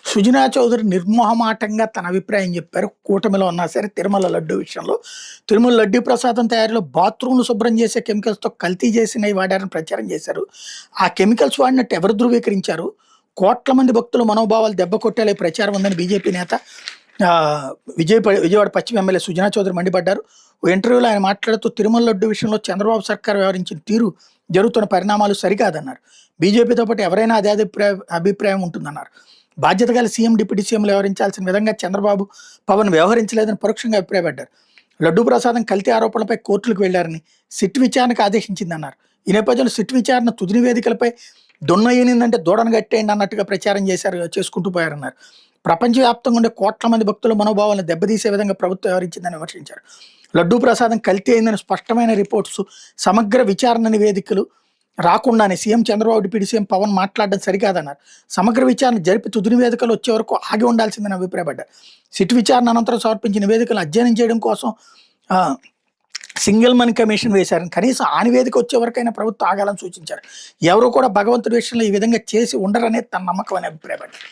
సుజనా చౌదరి నిర్మోహమాటంగా తన అభిప్రాయం చెప్పారు. కూటమిలో ఉన్నా సరే తిరుమల లడ్డు విషయంలో. తిరుమల లడ్డూ ప్రసాదం తయారీలో బాత్రూమ్‌లు శుభ్రం చేసే కెమికల్స్‌తో కల్తీ చేసినవి వాడారని ప్రచారం చేశారు. ఆ కెమికల్స్ వాడినట్టు ఎవరు ధృవీకరించారు? కోట్ల మంది భక్తుల మనోభావాలు దెబ్బ కొట్టేలా ఈ ప్రచారం ఉందని బీజేపీ నేత విజయవాడ పశ్చిమ ఎమ్మెల్యే సుజనా చౌదరి మండిపడ్డారు. ఓ ఇంటర్వ్యూలో ఆయన మాట్లాడుతూ తిరుమల లడ్డు విషయంలో చంద్రబాబు సర్కార్ వ్యవహరించిన తీరు, జరుగుతున్న పరిణామాలు సరికాదన్నారు. బీజేపీతో పాటు ఎవరైనా అదే అభిప్రాయం ఉంటుందన్నారు. బాధ్యత గల సీఎం, డిప్యూటీ సీఎంలు వ్యవహరించాల్సిన విధంగా చంద్రబాబు, పవన్ వ్యవహరించలేదని పరోక్షంగా అభిప్రాయపడ్డారు. లడ్డూ ప్రసాదం కల్తీ ఆరోపణలపై కోర్టులకు వెళ్లారని, సిట్ విచారణకు ఆదేశించిందన్నారు. ఈ నేపథ్యంలో సిట్ విచారణ తుది నివేదికలపై దొన్న ఈనిందంటే దూడను కట్టేయండి అన్నట్టుగా ప్రచారం చేసుకుంటూ పోయారన్నారు. ప్రపంచవ్యాప్తంగా ఉండే కోట్ల మంది భక్తుల మనోభావాలను దెబ్బతీసే విధంగా ప్రభుత్వం వ్యవహరించిందని విమర్శించారు. లడ్డూ ప్రసాదం కల్తీ అయిందని స్పష్టమైన రిపోర్ట్స్, సమగ్ర విచారణ నివేదికలు రాకుండానే CM Chandrababu, deputy CM Pawan మాట్లాడడం సరికాదన్నారు. సమగ్ర విచారణ జరిపి తుది నివేదికలు వచ్చే వరకు ఆగి ఉండాల్సిందని అభిప్రాయపడ్డారు. సిట్ విచారణ అనంతరం సమర్పించిన నివేదికలు అధ్యయనం చేయడం కోసం సింగిల్ మనీ కమిషన్ వేశారని, కనీసం ఆ నివేదిక వచ్చే వరకైనా ప్రభుత్వం ఆగాలని సూచించారు. ఎవరు కూడా భగవంతుడి విషయంలో ఈ విధంగా చేసి ఉండరనేది తన నమ్మకం అని అభిప్రాయపడ్డారు.